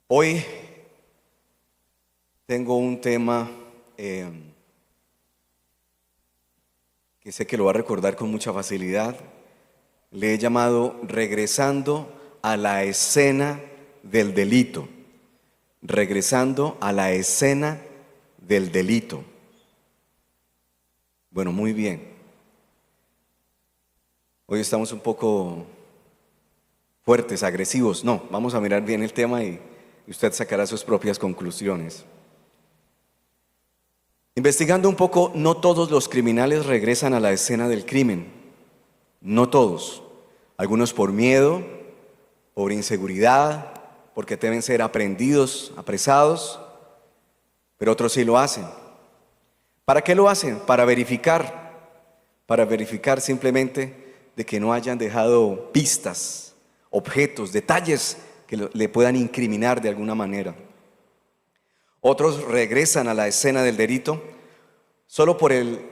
Hoy tengo un tema que sé que lo va a recordar con mucha facilidad. Le he llamado regresando a la escena del delito. Regresando a la escena del delito. Bueno, muy bien. Hoy estamos un poco fuertes, agresivos. No, vamos a mirar bien el tema y usted sacará sus propias conclusiones. Investigando un poco, no todos los criminales regresan a la escena del crimen. No todos. Algunos por miedo, por inseguridad, porque deben ser aprehendidos, apresados, pero otros sí lo hacen. ¿Para qué lo hacen? Para verificar simplemente de que no hayan dejado pistas, objetos, detalles que le puedan incriminar de alguna manera. Otros regresan a la escena del delito solo por el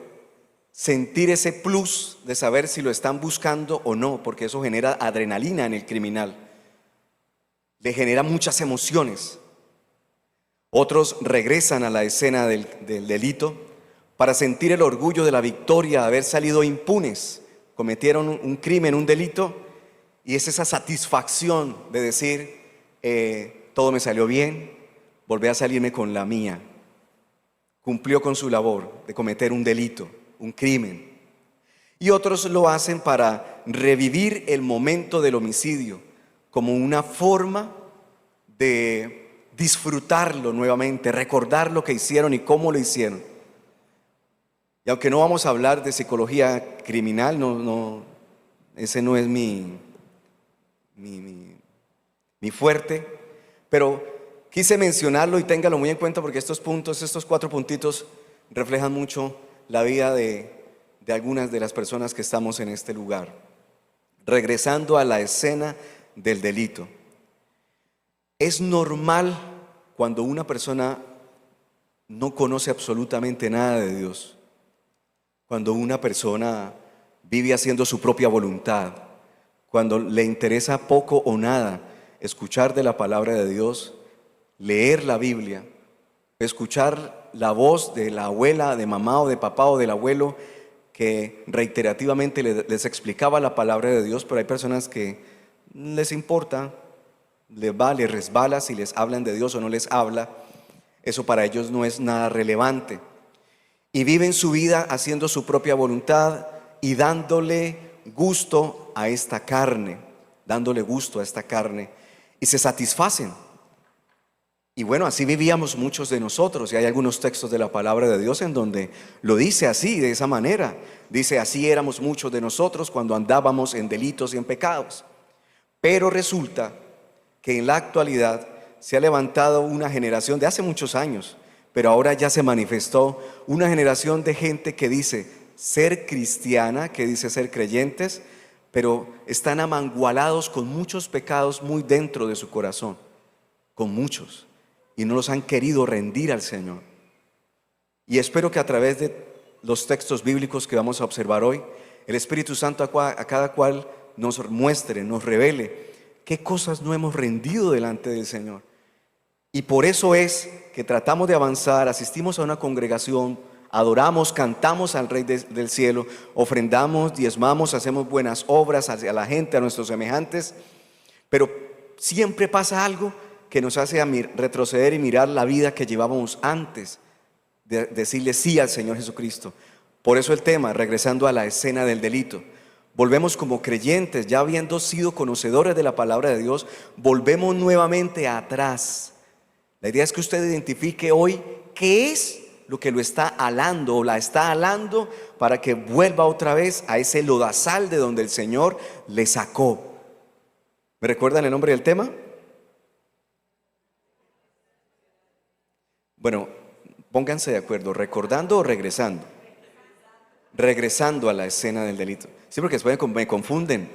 sentir ese plus de saber si lo están buscando o no, porque eso genera adrenalina en el criminal, le genera muchas emociones. Otros regresan a la escena del delito para sentir el orgullo de la victoria, de haber salido impunes. Cometieron un crimen, un delito, y es esa satisfacción de decir, todo me salió bien, volví a salirme con la mía. Cumplió con su labor de cometer un delito, un crimen. Y otros lo hacen para revivir el momento del homicidio, como una forma de disfrutarlo nuevamente, recordar lo que hicieron y cómo lo hicieron. Y aunque no vamos a hablar de psicología criminal, ese no es mi fuerte, pero quise mencionarlo y téngalo muy en cuenta porque estos 4 puntitos reflejan mucho la vida de algunas de las personas que estamos en este lugar. Regresando a la escena del delito. Es normal cuando una persona no conoce absolutamente nada de Dios, cuando una persona vive haciendo su propia voluntad, cuando le interesa poco o nada escuchar de la palabra de Dios, leer la Biblia, escuchar la voz de la abuela, de mamá o de papá o del abuelo que reiterativamente les explicaba la palabra de Dios, pero hay personas que les importa, les resbala si les hablan de Dios o no les habla. Eso para ellos no es nada relevante. Y viven su vida haciendo su propia voluntad y dándole gusto a esta carne, y se satisfacen. Y bueno, así vivíamos muchos de nosotros, y hay algunos textos de la palabra de Dios en donde lo dice así, de esa manera. Dice, así éramos muchos de nosotros cuando andábamos en delitos y en pecados. Pero resulta que en la actualidad se ha levantado una generación de hace muchos años, pero ahora ya se manifestó una generación de gente que dice ser cristiana, que dice ser creyentes, pero están amangualados con muchos pecados muy dentro de su corazón, con muchos, y no los han querido rendir al Señor. Y espero que a través de los textos bíblicos que vamos a observar hoy, el Espíritu Santo a cada cual nos muestre, nos revele qué cosas no hemos rendido delante del Señor. Y por eso es que tratamos de avanzar, asistimos a una congregación, adoramos, cantamos al Rey del cielo, ofrendamos, diezmamos, hacemos buenas obras hacia la gente, a nuestros semejantes, pero siempre pasa algo que nos hace retroceder y mirar la vida que llevábamos antes de decirle sí al Señor Jesucristo. Por eso el tema, regresando a la escena del delito. Volvemos como creyentes, ya habiendo sido conocedores de la palabra de Dios, volvemos nuevamente atrás. La idea es que usted identifique hoy qué es lo que lo está alando o la está alando para que vuelva otra vez a ese lodazal de donde el Señor le sacó. ¿Me recuerdan el nombre del tema? Bueno, pónganse de acuerdo, recordando o regresando. Regresando a la escena del delito. Sí, porque después me confunden.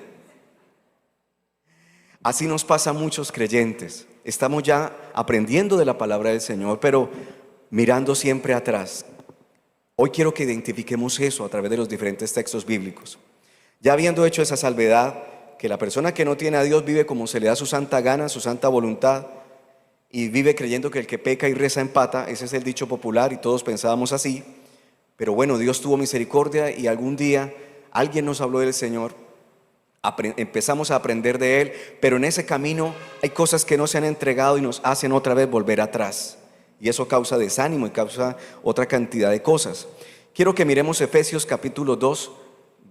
Así nos pasa a muchos creyentes. Estamos ya aprendiendo de la palabra del Señor, pero mirando siempre atrás. Hoy quiero que identifiquemos eso a través de los diferentes textos bíblicos. Ya habiendo hecho esa salvedad, que la persona que no tiene a Dios vive como se le da su santa gana, su santa voluntad, y vive creyendo que el que peca y reza empata. Ese es el dicho popular y todos pensábamos así. Pero bueno, Dios tuvo misericordia y algún día alguien nos habló del Señor. Empezamos a aprender de Él, pero en ese camino hay cosas que no se han entregado y nos hacen otra vez volver atrás. Y eso causa desánimo y causa otra cantidad de cosas. Quiero que miremos Efesios capítulo 2,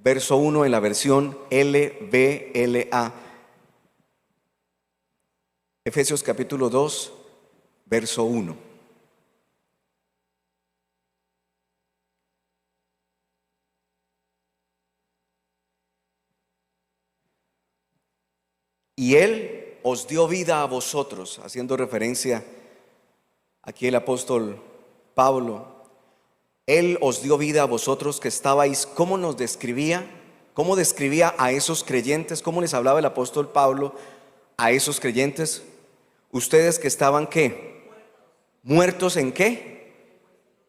verso 1 en la versión LBLA. Efesios capítulo 2, verso 1. Y Él os dio vida a vosotros, haciendo referencia aquí el apóstol Pablo. Él os dio vida a vosotros que estabais, ¿cómo nos describía? ¿Cómo describía a esos creyentes? ¿Cómo les hablaba el apóstol Pablo a esos creyentes? Ustedes que estaban, ¿qué? ¿Muertos en qué?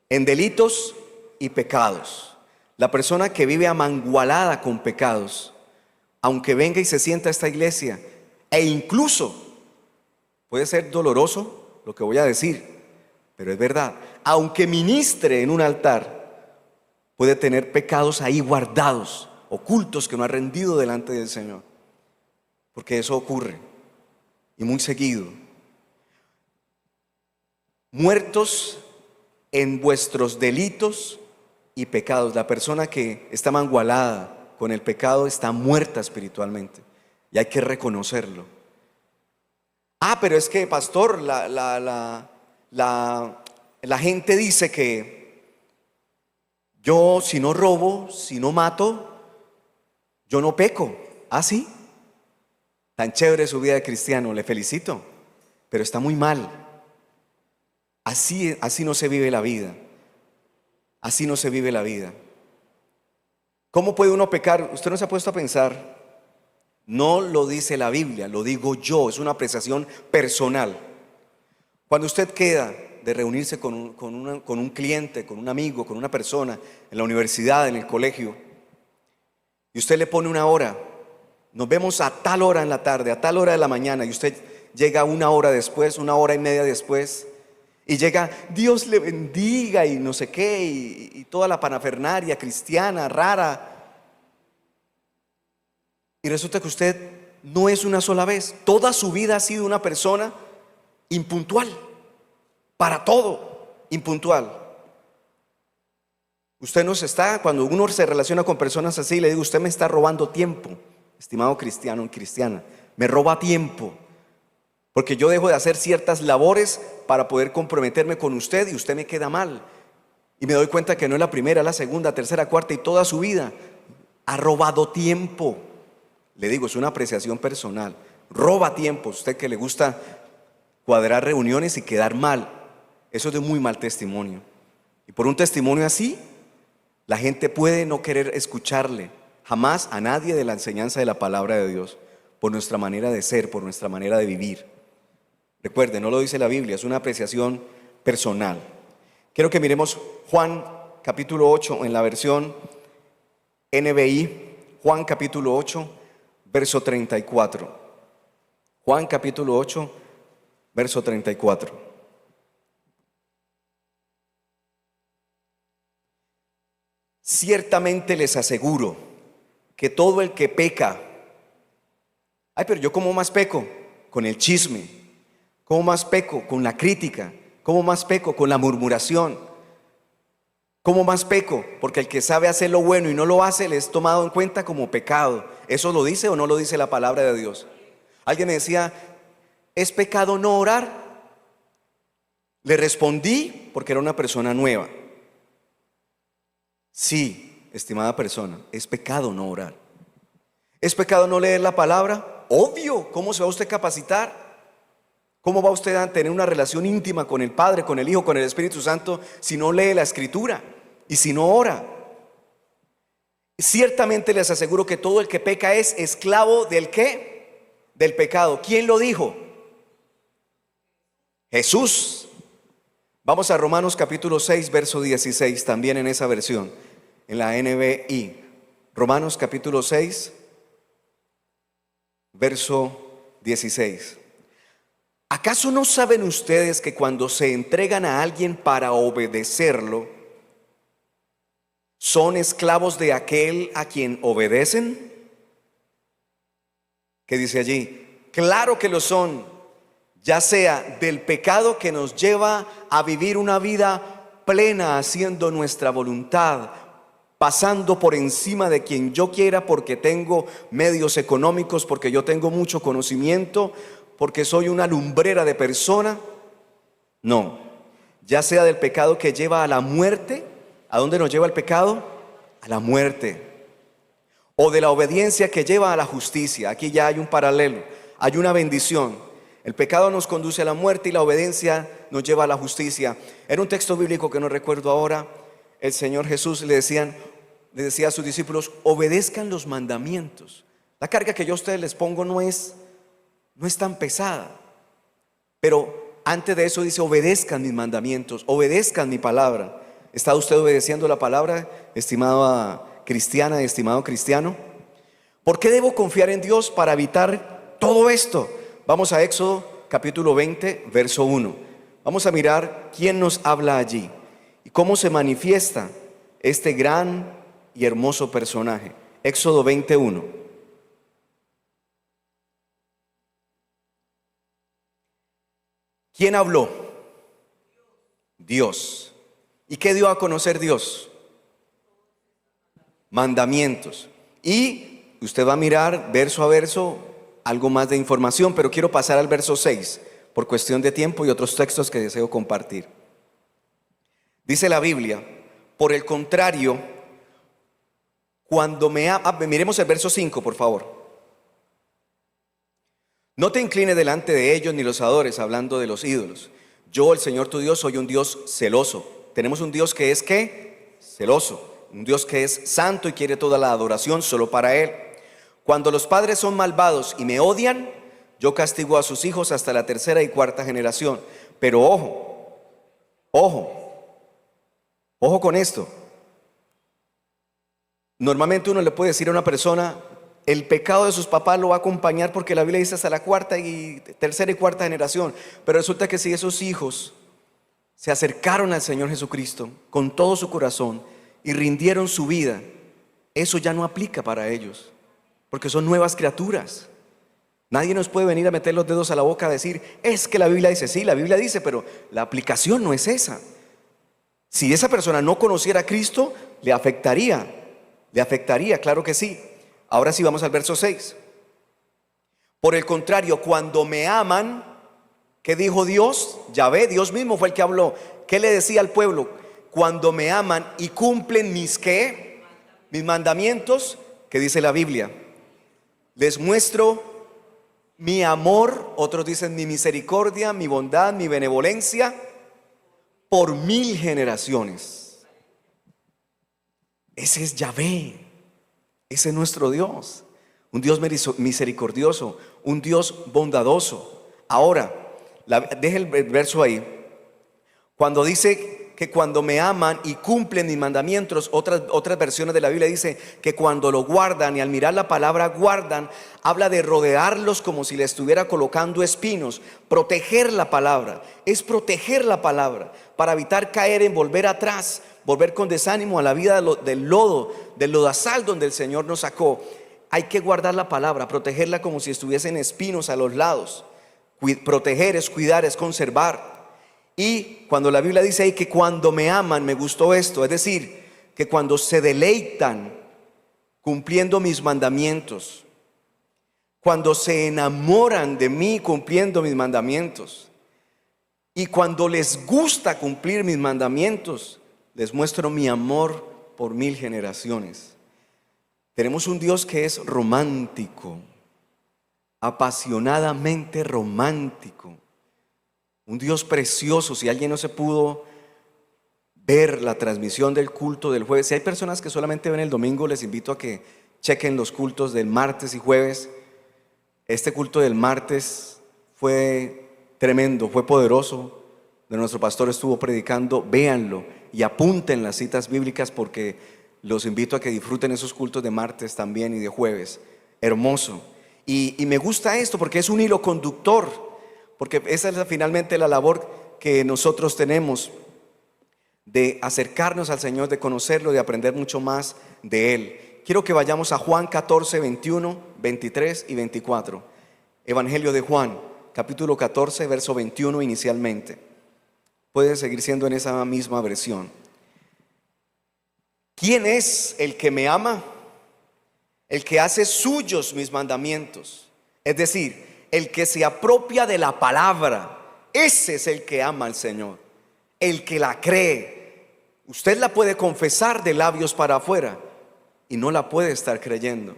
En delitos y pecados. La persona que vive amangualada con pecados, aunque venga y se sienta a esta iglesia, e incluso puede ser doloroso lo que voy a decir, pero es verdad, aunque ministre en un altar, puede tener pecados ahí guardados, ocultos, que no ha rendido delante del Señor, porque eso ocurre y muy seguido. Muertos en vuestros delitos y pecados. La persona que está mangualada con el pecado está muerta espiritualmente y hay que reconocerlo. Pero es que, pastor, la gente dice que yo, si no robo, si no mato, yo no peco. ¿Sí? Tan chévere su vida de cristiano, le felicito, pero está muy mal. Así no se vive la vida. Así no se vive la vida. ¿Cómo puede uno pecar? Usted no se ha puesto a pensar. No lo dice la Biblia, lo digo yo, es una apreciación personal. Cuando usted queda de reunirse con un cliente, con un amigo, con una persona, en la universidad, en el colegio, y usted le pone una hora, nos vemos a tal hora en la tarde, a tal hora de la mañana, y usted llega una hora después, una hora y media después, y llega, Dios le bendiga y no sé qué, y toda la parafernalia cristiana rara. Y resulta que usted no es una sola vez, toda su vida ha sido una persona impuntual, para todo impuntual. Usted nos está, cuando uno se relaciona con personas así, le digo, usted me está robando tiempo, estimado cristiano y cristiana, me roba tiempo, porque yo dejo de hacer ciertas labores para poder comprometerme con usted y usted me queda mal. Y me doy cuenta que no es la primera, la segunda, tercera, cuarta y toda su vida ha robado tiempo. Le digo, es una apreciación personal. Roba tiempo, usted que le gusta cuadrar reuniones y quedar mal. Eso es de muy mal testimonio. Y por un testimonio así, la gente puede no querer escucharle jamás a nadie de la enseñanza de la palabra de Dios, por nuestra manera de ser, por nuestra manera de vivir. Recuerde, no lo dice la Biblia, es una apreciación personal. Quiero que miremos Juan capítulo 8 en la versión NBI. Juan capítulo 8, verso 34. Juan capítulo 8, verso 34. Ciertamente les aseguro que todo el que peca, pero yo ¿cómo más peco? Con el chisme. ¿Cómo más peco? Con la crítica. ¿Cómo más peco? Con la murmuración. ¿Cómo más peco? Porque el que sabe hacer lo bueno y no lo hace, le es tomado en cuenta como pecado. ¿Eso lo dice o no lo dice la palabra de Dios? Alguien me decía, ¿es pecado no orar? Le respondí porque era una persona nueva. Sí, estimada persona, es pecado no orar. ¿Es pecado no leer la palabra? Obvio. ¿Cómo se va usted a capacitar? ¿Cómo va usted a tener una relación íntima con el Padre, con el Hijo, con el Espíritu Santo si no lee la Escritura y si no ora? Ciertamente les aseguro que todo el que peca es esclavo ¿del qué? Del pecado. ¿Quién lo dijo? Jesús. Vamos a Romanos capítulo 6, verso 16, también en esa versión, en la NBI. Romanos capítulo 6, verso 16. ¿Acaso no saben ustedes que cuando se entregan a alguien para obedecerlo, son esclavos de aquel a quien obedecen? ¿Qué dice allí? Claro que lo son, ya sea del pecado que nos lleva a vivir una vida plena haciendo nuestra voluntad, pasando por encima de quien yo quiera porque tengo medios económicos, porque yo tengo mucho conocimiento, porque soy una lumbrera de persona. No, ya sea del pecado que lleva a la muerte. ¿A dónde nos lleva el pecado? A la muerte. O de la obediencia que lleva a la justicia. Aquí ya hay un paralelo, hay una bendición. El pecado nos conduce a la muerte y la obediencia nos lleva a la justicia. En un texto bíblico que no recuerdo ahora, el Señor Jesús le decía a sus discípulos: obedezcan los mandamientos. La carga que yo a ustedes les pongo no es tan pesada, pero antes de eso dice: obedezcan mis mandamientos, obedezcan mi palabra. ¿Está usted obedeciendo la palabra, estimada cristiana, estimado cristiano? ¿Por qué debo confiar en Dios para evitar todo esto? Vamos a Éxodo capítulo 20, verso 1. Vamos a mirar quién nos habla allí y cómo se manifiesta este gran y hermoso personaje. Éxodo 21. ¿Quién habló? Dios. ¿Y qué dio a conocer Dios? Mandamientos. Y usted va a mirar verso a verso algo más de información, pero quiero pasar al verso 6 por cuestión de tiempo y otros textos que deseo compartir. Dice la Biblia: por el contrario, cuando miremos el verso 5, por favor. No te inclines delante de ellos ni los adores, hablando de los ídolos. Yo, el Señor tu Dios, soy un Dios celoso. Tenemos un Dios que es ¿qué? Celoso. Un Dios que es santo y quiere toda la adoración solo para Él. Cuando los padres son malvados y me odian, yo castigo a sus hijos hasta la tercera y cuarta generación. Pero ojo con esto. Normalmente uno le puede decir a una persona: el pecado de sus papás lo va a acompañar, porque la Biblia dice hasta la tercera y cuarta generación. Pero resulta que si esos hijos se acercaron al Señor Jesucristo con todo su corazón y rindieron su vida, eso ya no aplica para ellos, porque son nuevas criaturas. Nadie nos puede venir a meter los dedos a la boca a decir: es que la Biblia dice. Sí, la Biblia dice, pero la aplicación no es esa. Si esa persona no conociera a Cristo, le afectaría, claro que sí. Ahora sí, vamos al verso 6. Por el contrario, cuando me aman, ¿qué dijo Dios? Yahvé, Dios mismo fue el que habló. ¿Qué le decía al pueblo? Cuando me aman y cumplen mis ¿qué? Mis mandamientos. ¿Qué dice la Biblia? Les muestro mi amor, otros dicen mi misericordia, mi bondad, mi benevolencia, por 1000 generaciones. Ese es Yahvé. Ese es nuestro Dios, un Dios misericordioso, un Dios bondadoso. Ahora, deje el verso ahí. Cuando dice que cuando me aman y cumplen mis mandamientos, otras versiones de la Biblia dice que cuando lo guardan, y al mirar la palabra guardan, habla de rodearlos como si le estuviera colocando espinos. Proteger la palabra, es proteger la palabra para evitar caer en volver atrás, volver con desánimo a la vida del lodo, del lodazal donde el Señor nos sacó. Hay que guardar la palabra, protegerla como si estuviesen espinos a los lados. Proteger es cuidar, es conservar. Y cuando la Biblia dice ahí que cuando me aman, me gustó esto, es decir, que cuando se deleitan cumpliendo mis mandamientos, cuando se enamoran de mí cumpliendo mis mandamientos, y cuando les gusta cumplir mis mandamientos, les muestro mi amor por 1000 generaciones. Tenemos un Dios que es romántico, apasionadamente romántico. Un Dios precioso. Si alguien no se pudo ver la transmisión del culto del jueves, si hay personas que solamente ven el domingo, les invito a que chequen los cultos del martes y jueves. Este culto del martes fue tremendo, fue poderoso. Nuestro pastor estuvo predicando. Véanlo y apunten las citas bíblicas, porque los invito a que disfruten esos cultos de martes también y de jueves. Hermoso. Y me gusta esto porque es un hilo conductor. porque esa es finalmente la labor que nosotros tenemos, de acercarnos al Señor, de conocerlo, de aprender mucho más de Él. Quiero que vayamos a Juan 14, 21, 23 y 24. Evangelio de Juan, capítulo 14, verso 21 inicialmente. Puede seguir siendo en esa misma versión. ¿Quién es el que me ama? El que hace suyos mis mandamientos. Es decir, el que se apropia de la palabra. Ese es el que ama al Señor. El que la cree. Usted la puede confesar de labios para afuera y no la puede estar creyendo.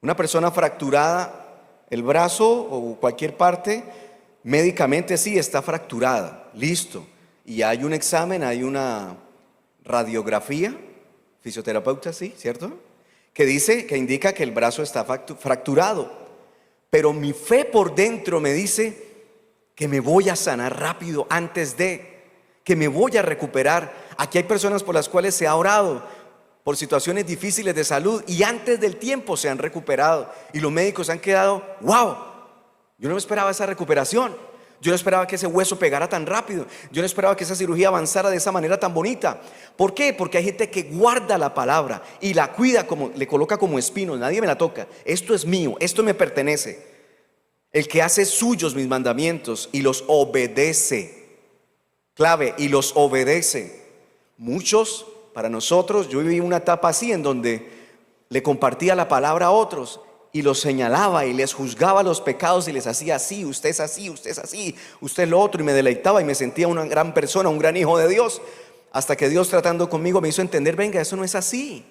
Una persona fracturada, el brazo o cualquier parte, médicamente sí está fracturada, listo. Y hay un examen, hay una radiografía, fisioterapeuta, sí, ¿cierto? Que dice, que indica que el brazo está fracturado. Pero mi fe por dentro me dice que me voy a sanar rápido antes de, que me voy a recuperar. Aquí hay personas por las cuales se ha orado por situaciones difíciles de salud y antes del tiempo se han recuperado. Y los médicos han quedado, wow, yo no esperaba esa recuperación. Yo no esperaba que ese hueso pegara tan rápido. Yo no esperaba que esa cirugía avanzara de esa manera tan bonita. ¿Por qué? Porque hay gente que guarda la palabra y la cuida, como le coloca como espino. Nadie me la toca. Esto es mío, esto me pertenece. El que hace suyos mis mandamientos y los obedece. Clave, y los obedece. Muchos, para nosotros, yo viví una etapa así en donde le compartía la palabra a otros y los señalaba y les juzgaba los pecados y les hacía así, usted es así, usted es así, usted es lo otro, y me deleitaba y me sentía una gran persona, un gran hijo de Dios, hasta que Dios, tratando conmigo, me hizo entender, venga, eso no es así.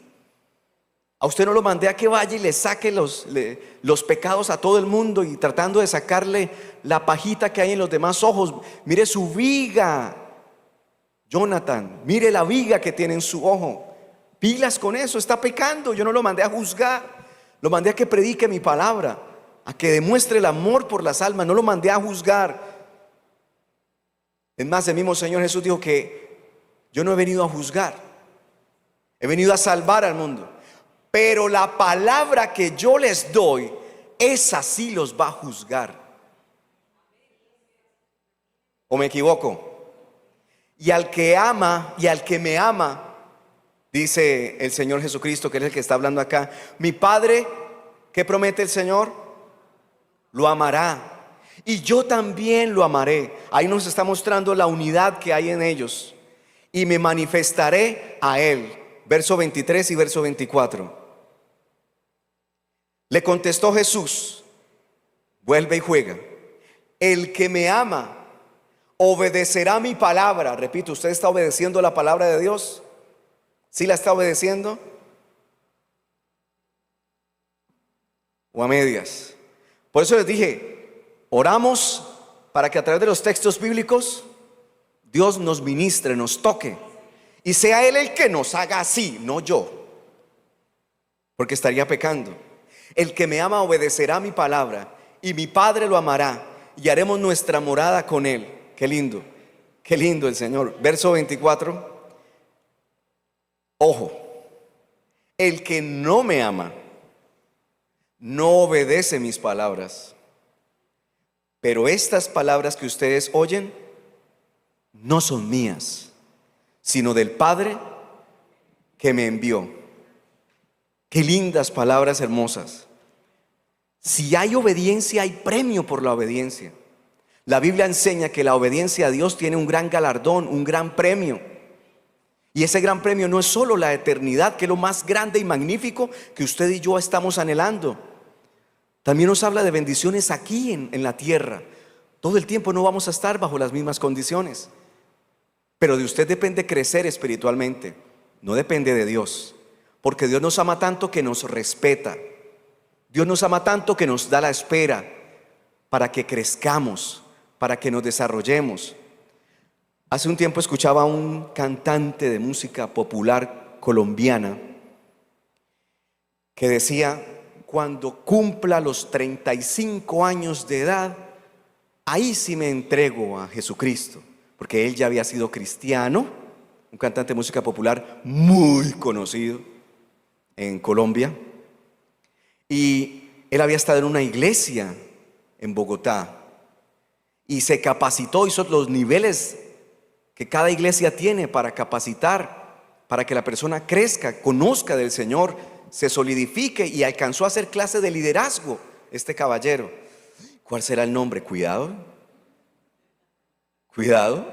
A usted no lo mandé a que vaya y le saque los pecados a todo el mundo y tratando de sacarle la pajita que hay en los demás ojos. Mire su viga, Jonathan, mire la viga que tiene en su ojo. Pilas con eso, está pecando. Yo no lo mandé a juzgar, lo mandé a que predique mi palabra, a que demuestre el amor por las almas. No lo mandé a juzgar. Es más, el mismo Señor Jesús dijo que yo no he venido a juzgar, he venido a salvar al mundo. Pero la palabra que yo les doy, esa sí los va a juzgar. ¿O me equivoco? Y al que ama y al que me ama, dice el Señor Jesucristo, que es el que está hablando acá, mi Padre, ¿qué promete el Señor? Lo amará. Y yo también lo amaré. Ahí nos está mostrando la unidad que hay en ellos. Y me manifestaré a Él. Verso 23 y verso 24. Le contestó Jesús, vuelve y juega. El que me ama obedecerá mi palabra. Repito, ¿usted está obedeciendo la palabra de Dios? ¿Sí la está obedeciendo? ¿O a medias? Por eso les dije, oramos para que a través de los textos bíblicos Dios nos ministre, nos toque, y sea Él el que nos haga así, no yo, porque estaría pecando. El que me ama obedecerá mi palabra, y mi Padre lo amará, y haremos nuestra morada con Él. Qué lindo el Señor. Verso 24. Ojo, el que no me ama no obedece mis palabras. Pero estas palabras que ustedes oyen no son mías, sino del Padre que me envió. Qué lindas palabras hermosas. Si hay obediencia, hay premio por la obediencia. La Biblia enseña que la obediencia a Dios tiene un gran galardón, un gran premio. Y ese gran premio no es solo la eternidad, que es lo más grande y magnífico que usted y yo estamos anhelando. También nos habla de bendiciones aquí en la tierra. Todo el tiempo no vamos a estar bajo las mismas condiciones. Pero de usted depende crecer espiritualmente, no depende de Dios. Porque Dios nos ama tanto que nos respeta. Dios nos ama tanto que nos da la espera para que crezcamos, para que nos desarrollemos. Hace un tiempo escuchaba a un cantante de música popular colombiana que decía, cuando cumpla los 35 años de edad, ahí sí me entrego a Jesucristo, porque él ya había sido cristiano, un cantante de música popular muy conocido en Colombia, y él había estado en una iglesia en Bogotá, y se capacitó, hizo los niveles que cada iglesia tiene para capacitar, para que la persona crezca, conozca del Señor, se solidifique, y alcanzó a hacer clase de liderazgo este caballero. ¿Cuál será el nombre? Cuidado, cuidado,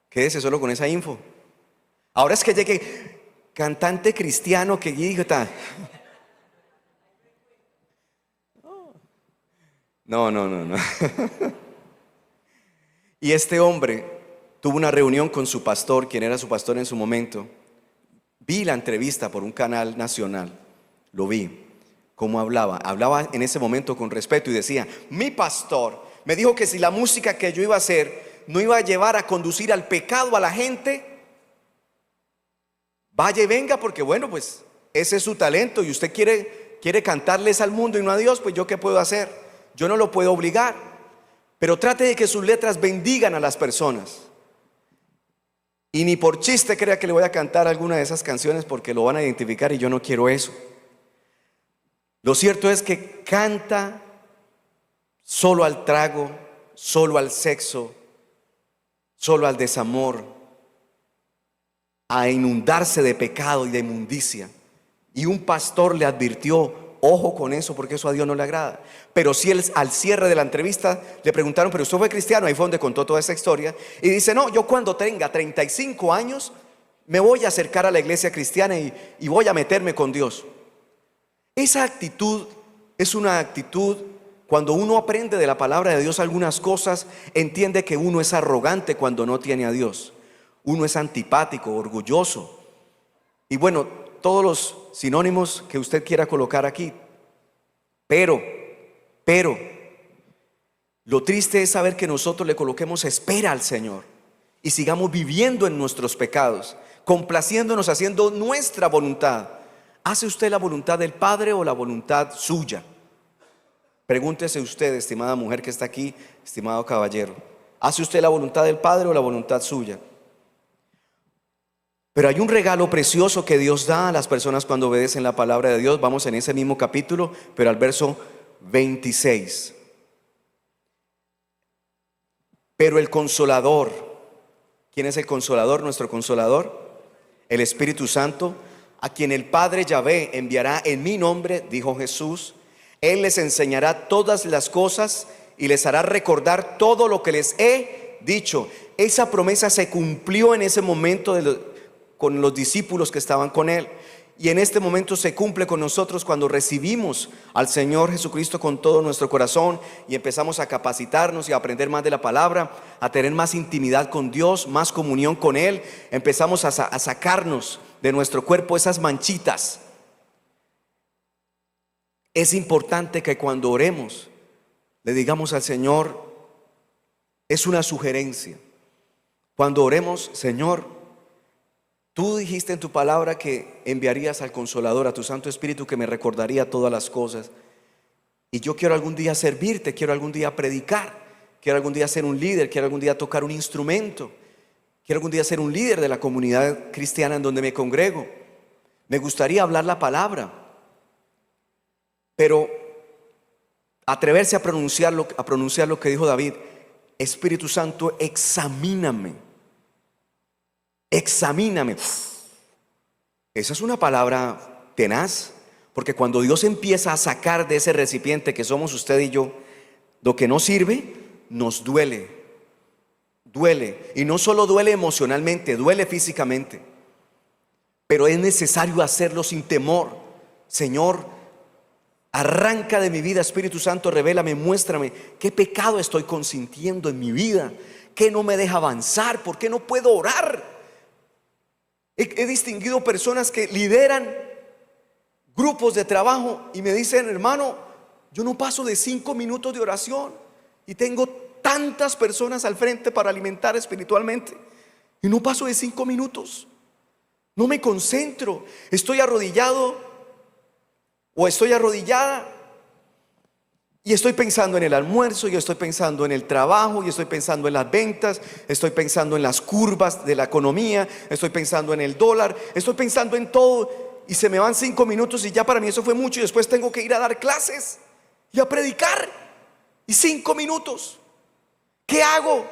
quédese solo con esa info. Ahora es que llegue cantante cristiano que dijo no. Y este hombre tuvo una reunión con su pastor, quien era su pastor en su momento. Vi la entrevista por un canal nacional, lo vi, cómo hablaba en ese momento con respeto y decía: mi pastor me dijo que si la música que yo iba a hacer no iba a llevar a conducir al pecado a la gente, vaya y venga, porque bueno, pues ese es su talento y usted quiere cantarles al mundo y no a Dios, pues yo qué puedo hacer, yo no lo puedo obligar, pero trate de que sus letras bendigan a las personas. Y ni por chiste crea que le voy a cantar alguna de esas canciones, porque lo van a identificar y yo no quiero eso. Lo cierto es que canta solo al trago, solo al sexo, solo al desamor, a inundarse de pecado y de inmundicia. Y un pastor le advirtió: ojo con eso, porque eso a Dios no le agrada. Pero si él, al cierre de la entrevista, le preguntaron: ¿pero usted fue cristiano? Ahí fue donde contó toda esa historia. Y dice: no, yo cuando tenga 35 años me voy a acercar a la iglesia cristiana y voy a meterme con Dios. Esa actitud es una actitud, cuando uno aprende de la palabra de Dios algunas cosas, entiende que uno es arrogante cuando no tiene a Dios. Uno es antipático, orgulloso. Y bueno, todos los sinónimos que usted quiera colocar aquí. Pero lo triste es saber que nosotros le coloquemos espera al Señor y sigamos viviendo en nuestros pecados, complaciéndonos, haciendo nuestra voluntad. ¿Hace usted la voluntad del Padre o la voluntad suya? Pregúntese usted, estimada mujer que está aquí, estimado caballero, ¿hace usted la voluntad del Padre o la voluntad suya? Pero hay un regalo precioso que Dios da a las personas cuando obedecen la palabra de Dios. Vamos en ese mismo capítulo, pero al verso 26. Pero el Consolador, ¿quién es el Consolador? Nuestro Consolador, el Espíritu Santo, a quien el Padre Yahvé enviará en mi nombre, dijo Jesús. Él les enseñará todas las cosas y les hará recordar todo lo que les he dicho. Esa promesa se cumplió en ese momento con los discípulos que estaban con él, y en este momento se cumple con nosotros cuando recibimos al Señor Jesucristo con todo nuestro corazón y empezamos a capacitarnos y a aprender más de la palabra, a tener más intimidad con Dios, más comunión con Él. Empezamos a sacarnos de nuestro cuerpo esas manchitas. Es importante que cuando oremos le digamos al Señor, es una sugerencia, cuando oremos: Señor, tú dijiste en tu palabra que enviarías al Consolador, a tu Santo Espíritu, que me recordaría todas las cosas. Y yo quiero algún día servirte, quiero algún día predicar, quiero algún día ser un líder, quiero algún día tocar un instrumento, quiero algún día ser un líder de la comunidad cristiana en donde me congrego. Me gustaría hablar la palabra, pero atreverse a pronunciar lo que dijo David: Espíritu Santo, examíname. Examíname. Esa es una palabra tenaz, porque cuando Dios empieza a sacar de ese recipiente que somos usted y yo lo que no sirve, nos duele. Y no solo duele emocionalmente, duele físicamente. Pero es necesario hacerlo sin temor. Señor, arranca de mi vida, Espíritu Santo, revélame, muéstrame qué pecado estoy consintiendo en mi vida, qué no me deja avanzar, por qué no puedo orar. He distinguido personas que lideran grupos de trabajo y me dicen: hermano, yo no paso de 5 minutos de oración y tengo tantas personas al frente para alimentar espiritualmente, y no paso de 5 minutos. No me concentro, estoy arrodillado o estoy arrodillada y estoy pensando en el almuerzo, y estoy pensando en el trabajo, y estoy pensando en las ventas, estoy pensando en las curvas de la economía, estoy pensando en el dólar, estoy pensando en todo, y se me van 5 minutos y ya para mí eso fue mucho, y después tengo que ir a dar clases y a predicar, y 5 minutos. ¿Qué hago?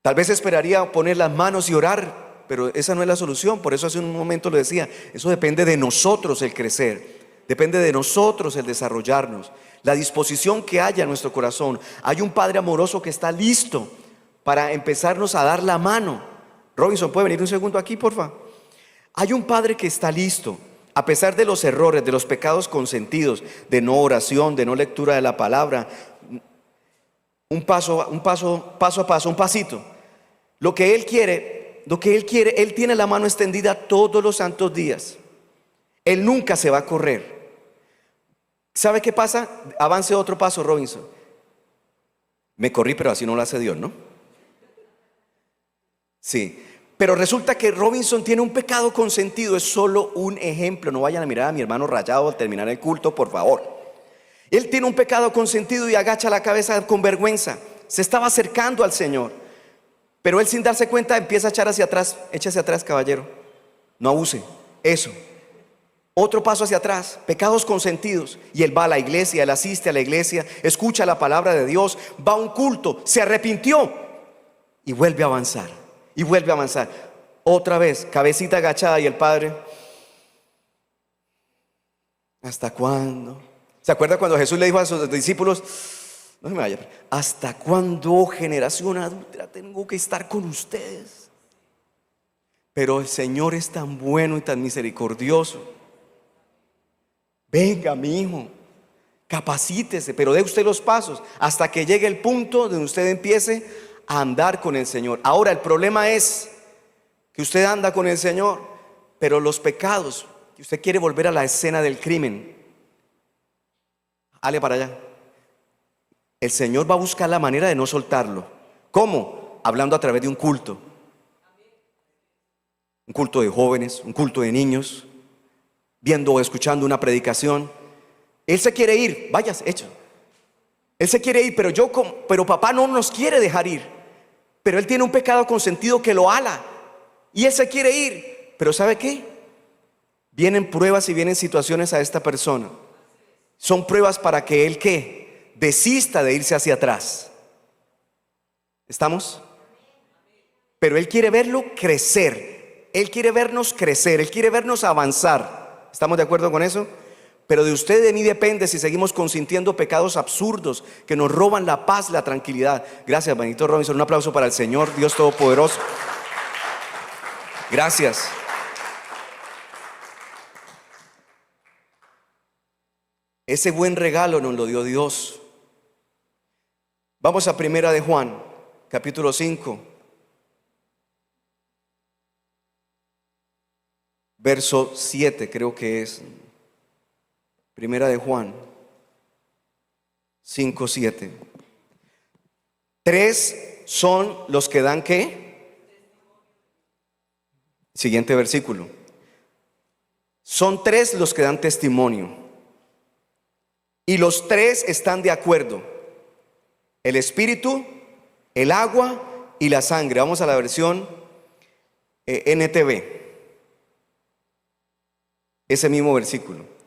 Tal vez esperaría poner las manos y orar, pero esa no es la solución. Por eso hace un momento lo decía, eso depende de nosotros el crecer, depende de nosotros el desarrollarnos, la disposición que haya en nuestro corazón. Hay un Padre amoroso que está listo para empezarnos a dar la mano. Robinson, ¿puede venir un segundo aquí, por favor? Hay un Padre que está listo, a pesar de los errores, de los pecados consentidos, de no oración, de no lectura de la palabra, paso a paso, un pasito. Lo que Él quiere, Él tiene la mano extendida todos los santos días. Él nunca se va a correr. ¿Sabe qué pasa? Avance otro paso, Robinson. Me corrí, pero así no lo hace Dios, ¿no? Sí. Pero resulta que Robinson tiene un pecado consentido. Es solo un ejemplo. No vayan a mirar a mi hermano rayado al terminar el culto, por favor. Él tiene un pecado consentido y agacha la cabeza con vergüenza. Se estaba acercando al Señor, pero él, sin darse cuenta, empieza a echar hacia atrás. Échase atrás, caballero. No abuse. Eso. Otro paso hacia atrás. Pecados consentidos. Y él va a la iglesia, él asiste a la iglesia, escucha la palabra de Dios, va a un culto, se arrepintió y vuelve a avanzar. Y vuelve a avanzar. Otra vez, cabecita agachada, y el Padre: ¿hasta cuándo? ¿Se acuerda cuando Jesús le dijo a sus discípulos: no se me vaya, ¿hasta cuándo, oh generación adúltera, tengo que estar con ustedes? Pero el Señor es tan bueno y tan misericordioso. Venga, mi hijo, capacítese, pero dé usted los pasos hasta que llegue el punto donde usted empiece a andar con el Señor. Ahora, el problema es que usted anda con el Señor, pero los pecados, que usted quiere volver a la escena del crimen. Hale para allá. El Señor va a buscar la manera de no soltarlo. ¿Cómo? Hablando a través de un culto. Un culto de jóvenes, un culto de niños, viendo o escuchando una predicación. Él se quiere ir, vayas, hecho. Él se quiere ir, pero papá no nos quiere dejar ir. Pero él tiene un pecado consentido que lo ala, y él se quiere ir. Pero ¿sabe qué? Vienen pruebas y vienen situaciones a esta persona. Son pruebas para que él, ¿qué? Desista de irse hacia atrás. ¿Estamos? Pero él quiere verlo crecer. Él quiere vernos crecer. Él quiere vernos avanzar. ¿Estamos de acuerdo con eso? Pero de usted y de mí depende si seguimos consintiendo pecados absurdos que nos roban la paz, la tranquilidad. Gracias, Benito Robinson. Un aplauso para el Señor, Dios Todopoderoso. Gracias. Ese buen regalo nos lo dio Dios. Vamos a Primera de Juan, capítulo 5, verso 7, creo que es. Primera de Juan 5, 7. 3 son los que dan ¿qué? Siguiente versículo. Son 3 los que dan testimonio, y los 3 están de acuerdo: el espíritu, el agua y la sangre. Vamos a la versión NTV. Ese mismo versículo.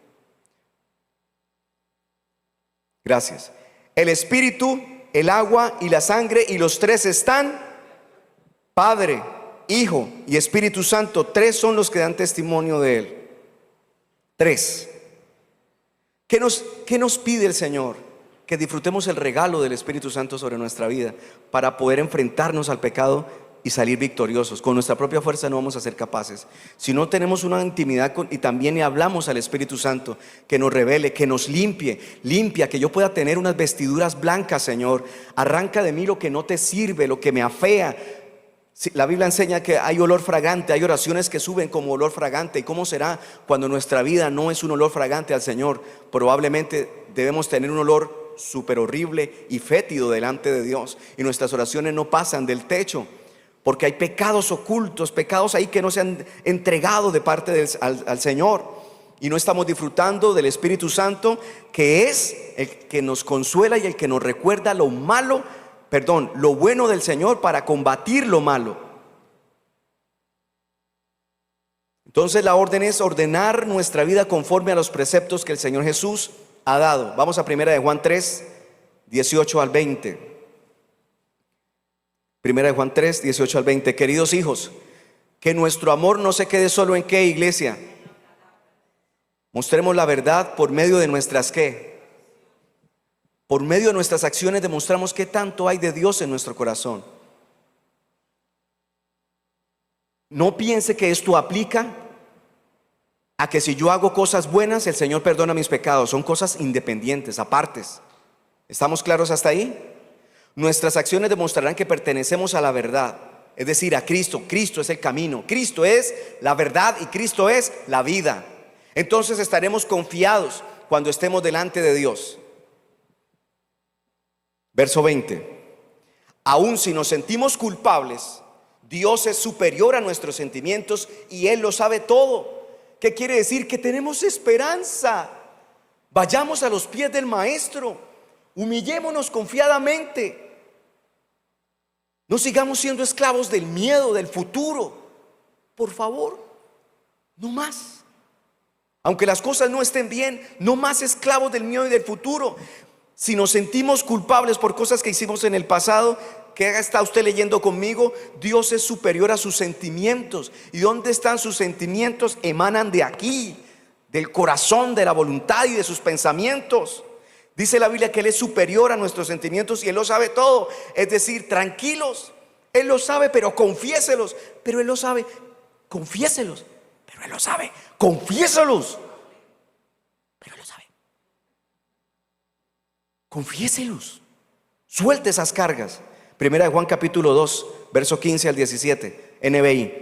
Gracias. El espíritu, el agua y la sangre, y los 3 están: Padre, Hijo y Espíritu Santo. 3 son los que dan testimonio de Él. 3. ¿Qué nos pide el Señor? Que disfrutemos el regalo del Espíritu Santo sobre nuestra vida, para poder enfrentarnos al pecado y salir victoriosos. Con nuestra propia fuerza no vamos a ser capaces. Si no tenemos una intimidad y también le hablamos al Espíritu Santo, que nos revele, que nos limpia, que yo pueda tener unas vestiduras blancas, Señor. Arranca de mí lo que no te sirve, lo que me afea. La Biblia enseña que hay olor fragante, hay oraciones que suben como olor fragante. ¿Y cómo será cuando nuestra vida no es un olor fragante al Señor? Probablemente debemos tener un olor súper horrible y fétido delante de Dios, y nuestras oraciones no pasan del techo, porque hay pecados ocultos, pecados ahí que no se han entregado de parte al Señor, y no estamos disfrutando del Espíritu Santo, que es el que nos consuela y el que nos recuerda lo bueno del Señor, para combatir lo malo. Entonces la orden es ordenar nuestra vida conforme a los preceptos que el Señor Jesús ha dado. Vamos a Primera de Juan 3, 18 al 20. Primera de Juan 3, 18 al 20. Queridos hijos, que nuestro amor no se quede solo en ¿qué, iglesia? Mostremos la verdad por medio de nuestras ¿qué? Por medio de nuestras acciones demostramos qué tanto hay de Dios en nuestro corazón. No piense que esto aplica a que si yo hago cosas buenas, el Señor perdona mis pecados. Son cosas independientes, apartes. ¿Estamos claros hasta ahí? Nuestras acciones demostrarán que pertenecemos a la verdad, es decir, a Cristo. Cristo es el camino, Cristo es la verdad y Cristo es la vida. Entonces estaremos confiados cuando estemos delante de Dios. Verso 20. Aun si nos sentimos culpables, Dios es superior a nuestros sentimientos y Él lo sabe todo. ¿Qué quiere decir? Que tenemos esperanza. Vayamos a los pies del Maestro, humillémonos confiadamente. No sigamos siendo esclavos del miedo, del futuro. Por favor, no más. Aunque las cosas no estén bien, no más esclavos del miedo y del futuro. Si nos sentimos culpables por cosas que hicimos en el pasado, ¿qué está usted leyendo conmigo? Dios es superior a sus sentimientos. ¿Y dónde están sus sentimientos? Emanan de aquí, del corazón, de la voluntad y de sus pensamientos. Dice la Biblia que Él es superior a nuestros sentimientos y Él lo sabe todo. Es decir, tranquilos, Él lo sabe, pero confiéselos. Pero Él lo sabe, confiéselos. Pero Él lo sabe, confiéselos. Pero Él lo sabe. Confiéselos. Suelte esas cargas. Primera de Juan capítulo 2, verso 15 al 17, NBI.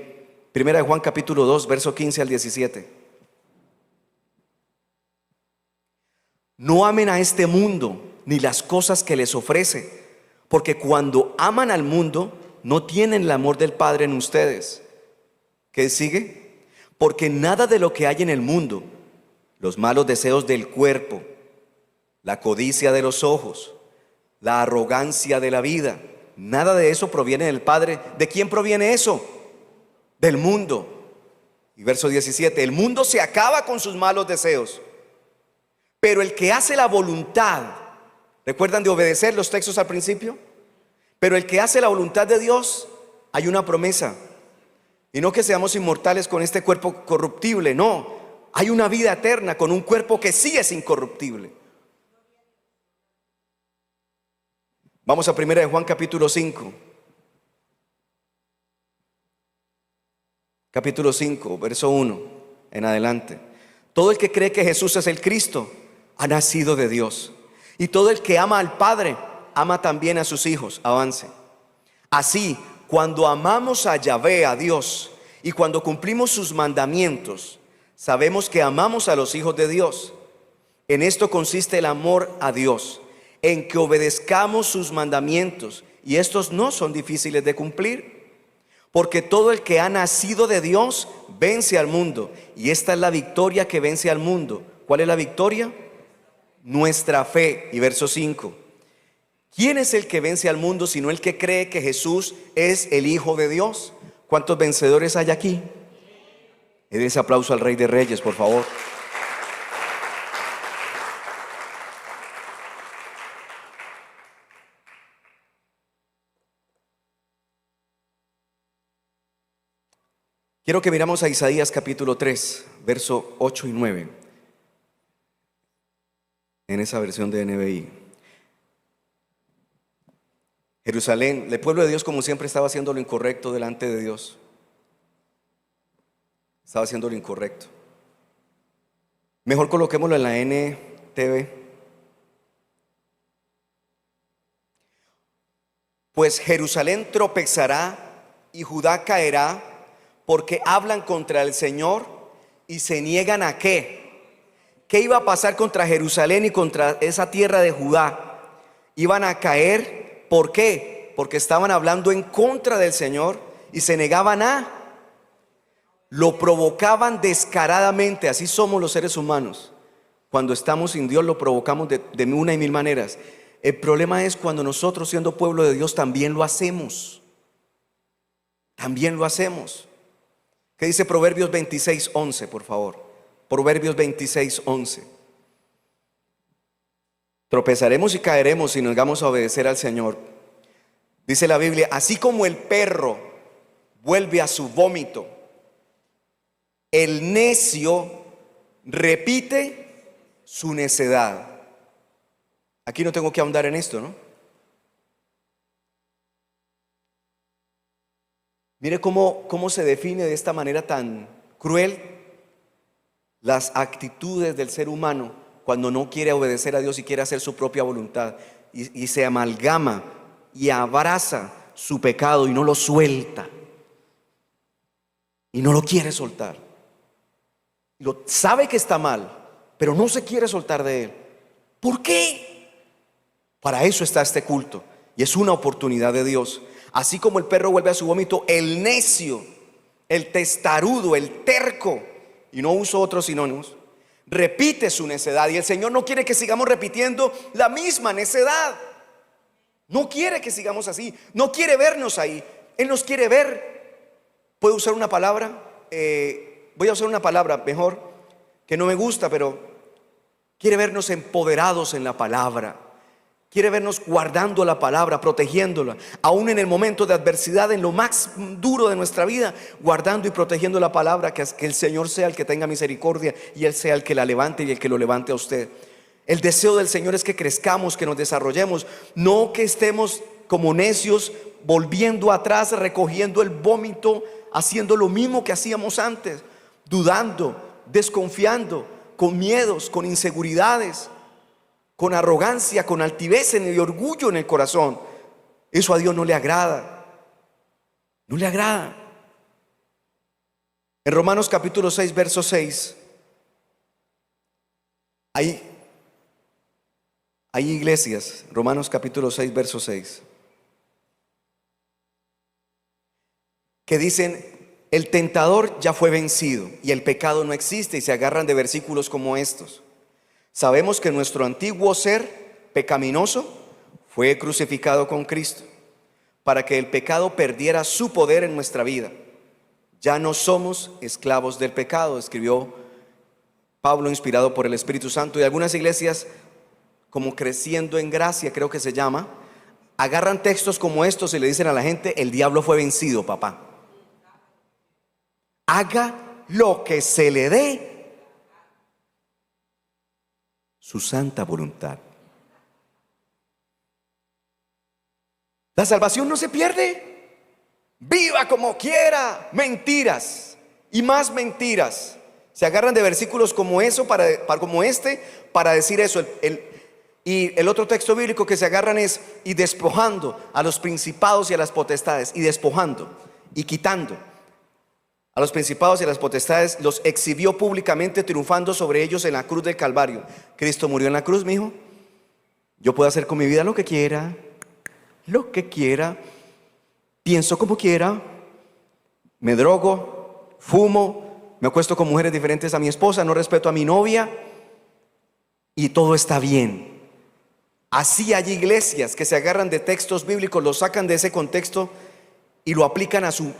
Primera de Juan capítulo 2, verso 15 al 17. No amen a este mundo ni las cosas que les ofrece, porque cuando aman al mundo no tienen el amor del Padre en ustedes. ¿Qué sigue? Porque nada de lo que hay en el mundo, los malos deseos del cuerpo, la codicia de los ojos, la arrogancia de la vida, nada de eso proviene del Padre. ¿De quién proviene eso? Del mundo. Y verso 17, el mundo se acaba con sus malos deseos, pero el que hace la voluntad, ¿recuerdan de obedecer los textos al principio? Pero el que hace la voluntad de Dios, hay una promesa. Y no que seamos inmortales con este cuerpo corruptible, no. Hay una vida eterna con un cuerpo que sí es incorruptible. Vamos a primera de Juan capítulo 5. Capítulo 5, verso 1 en adelante. Todo el que cree que Jesús es el Cristo ha nacido de Dios. Y todo el que ama al Padre ama también a sus hijos. Avance. Así, cuando amamos a Yahvé, a Dios, y cuando cumplimos sus mandamientos, sabemos que amamos a los hijos de Dios. En esto consiste el amor a Dios, en que obedezcamos sus mandamientos, y estos no son difíciles de cumplir. Porque todo el que ha nacido de Dios vence al mundo, y esta es la victoria que vence al mundo. ¿Cuál es la victoria? Nuestra fe. Y verso 5. ¿Quién es el que vence al mundo sino el que cree que Jesús es el Hijo de Dios? ¿Cuántos vencedores hay aquí? Den ese aplauso al Rey de Reyes, por favor. Quiero que miramos a Isaías capítulo 3, verso 8 y 9. En esa versión de NBI. Jerusalén, el pueblo de Dios como siempre estaba haciendo lo incorrecto delante de Dios. Estaba haciendo lo incorrecto. Mejor coloquémoslo en la NTV. Pues Jerusalén tropezará y Judá caerá, porque hablan contra el Señor y se niegan a ¿qué? ¿Qué iba a pasar contra Jerusalén y contra esa tierra de Judá? Iban a caer. ¿Por qué? Porque estaban hablando en contra del Señor y se negaban a. Lo provocaban descaradamente. Así somos los seres humanos. Cuando estamos sin Dios lo provocamos de una y mil maneras. El problema es cuando nosotros, siendo pueblo de Dios, también lo hacemos. También lo hacemos. ¿Qué dice Proverbios 26:11, por favor? Proverbios 26:11. Tropezaremos y caeremos si nos negamos a obedecer al Señor. Dice la Biblia, así como el perro vuelve a su vómito, el necio repite su necedad. Aquí no tengo que ahondar en esto, ¿no? Mire cómo se define de esta manera tan cruel las actitudes del ser humano cuando no quiere obedecer a Dios y quiere hacer su propia voluntad y se amalgama y abraza su pecado y no lo suelta y no lo quiere soltar. Sabe que está mal, pero no se quiere soltar de él. ¿Por qué? Para eso está este culto y es una oportunidad de Dios. Así como el perro vuelve a su vómito, el necio, el testarudo, el terco, y no uso otros sinónimos, repite su necedad. Y el Señor no quiere que sigamos repitiendo la misma necedad. No quiere que sigamos así. No quiere vernos ahí. Él nos quiere ver. ¿Puedo usar una palabra? Voy a usar una palabra mejor, que no me gusta, pero quiere vernos empoderados en la palabra. Quiere vernos guardando la palabra, protegiéndola, aún en el momento de adversidad, en lo más duro de nuestra vida, guardando y protegiendo la palabra, que el Señor sea el que tenga misericordia y Él sea el que la levante y el que lo levante a usted. El deseo del Señor es que crezcamos, que nos desarrollemos, no que estemos como necios, volviendo atrás, recogiendo el vómito, haciendo lo mismo que hacíamos antes, dudando, desconfiando, con miedos, con inseguridades, con arrogancia, con altivez y orgullo en el corazón. Eso a Dios no le agrada. No le agrada. En Romanos capítulo 6, verso 6, hay iglesias, Romanos capítulo 6, verso 6, que dicen, el tentador ya fue vencido y el pecado no existe, y se agarran de versículos como estos. Sabemos que nuestro antiguo ser pecaminoso fue crucificado con Cristo para que el pecado perdiera su poder en nuestra vida. Ya no somos esclavos del pecado, escribió Pablo inspirado por el Espíritu Santo. Y algunas iglesias, como Creciendo en Gracia creo que se llama, agarran textos como estos y le dicen a la gente, el diablo fue vencido, papá. Haga lo que se le dé su santa voluntad. La salvación no se pierde. Viva como quiera. Mentiras y más mentiras. Se agarran de versículos como eso para decir eso. Y el otro texto bíblico que se agarran es, y despojando a los principados y a las potestades, y despojando y quitando a los principados y a las potestades, los exhibió públicamente, triunfando sobre ellos en la cruz del Calvario. Cristo murió en la cruz, mi hijo. Yo puedo hacer con mi vida lo que quiera, pienso como quiera, me drogo, fumo, me acuesto con mujeres diferentes a mi esposa, no respeto a mi novia, y todo está bien. Así hay iglesias que se agarran de textos bíblicos, los sacan de ese contexto y lo aplican a su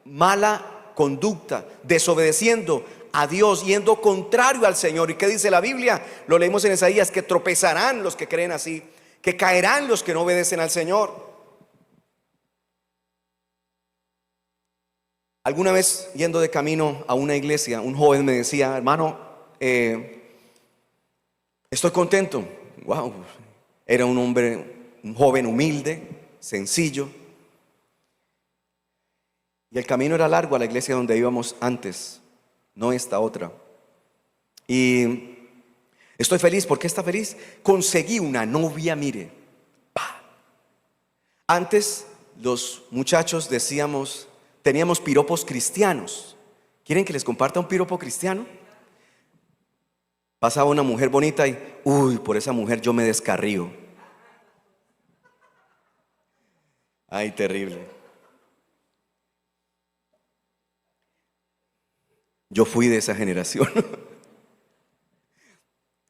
mala conducta, desobedeciendo a Dios, yendo contrario al Señor. ¿Y qué dice la Biblia? Lo leímos en Isaías, que tropezarán los que creen así, que caerán los que no obedecen al Señor. Alguna vez, yendo de camino a una iglesia, un joven me decía, hermano, estoy contento. Wow, era un hombre, un joven humilde, sencillo. Y el camino era largo a la iglesia donde íbamos antes, no esta otra. Y estoy feliz. ¿Por qué está feliz? Conseguí una novia, mire. ¡Pah! Antes los muchachos teníamos piropos cristianos. ¿Quieren que les comparta un piropo cristiano? Pasaba una mujer bonita y, por esa mujer yo me descarrío. Ay, terrible. Yo fui de esa generación.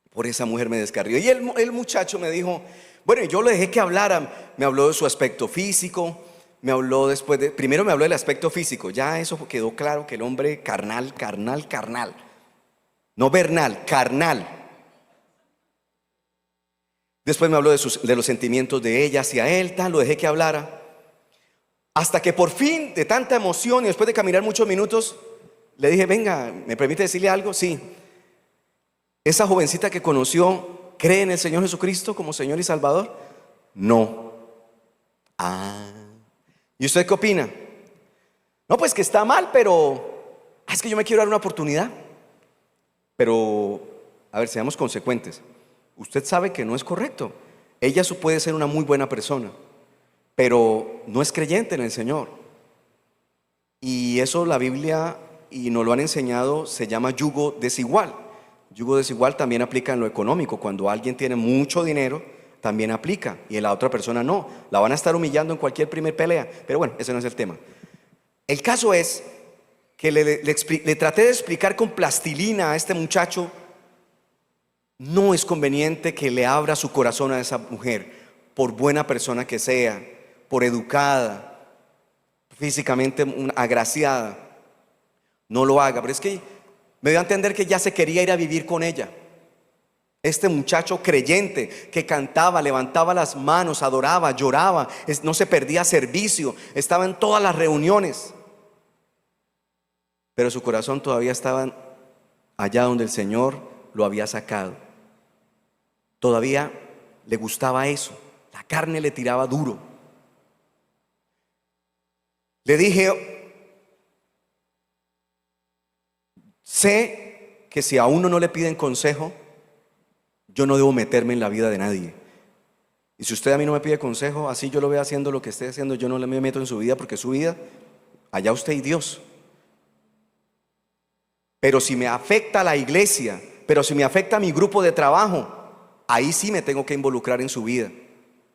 Por esa mujer me descarrió. Y el muchacho me dijo, bueno, yo le dejé que hablara. Me habló de su aspecto físico. Me habló primero me habló del aspecto físico. Ya eso quedó claro, que el hombre carnal. No vernal, carnal. Después me habló de los sentimientos de ella hacia él, tal, lo dejé que hablara. Hasta que por fin, de tanta emoción y después de caminar muchos minutos, le dije, venga, ¿me permite decirle algo? Sí. ¿Esa jovencita que conoció cree en el Señor Jesucristo como Señor y Salvador? No. Ah. ¿Y usted qué opina? No, pues que está mal, pero es que yo me quiero dar una oportunidad. Pero, a ver, seamos consecuentes. Usted sabe que no es correcto. Ella puede ser una muy buena persona, pero no es creyente en el Señor. Y eso la Biblia, y nos lo han enseñado, se llama yugo desigual. Yugo desigual también aplica en lo económico. Cuando alguien tiene mucho dinero, también aplica, y la otra persona no. La van a estar humillando en cualquier primer pelea. Pero bueno, ese no es el tema. El caso es que le traté de explicar con plastilina a este muchacho. No es conveniente que le abra su corazón a esa mujer, por buena persona que sea, por educada, físicamente agraciada. No lo haga. Pero es que me dio a entender que ya se quería ir a vivir con ella. Este muchacho creyente que cantaba, levantaba las manos, adoraba, lloraba, no se perdía servicio, estaba en todas las reuniones. Pero su corazón todavía estaba allá donde el Señor lo había sacado. Todavía le gustaba eso. La carne le tiraba duro. Le dije, sé que si a uno no le piden consejo, yo no debo meterme en la vida de nadie. Y si usted a mí no me pide consejo, así yo lo veo haciendo lo que esté haciendo, yo no me meto en su vida, porque su vida, allá usted y Dios. Pero si me afecta a la iglesia, pero si me afecta a mi grupo de trabajo, ahí sí me tengo que involucrar en su vida,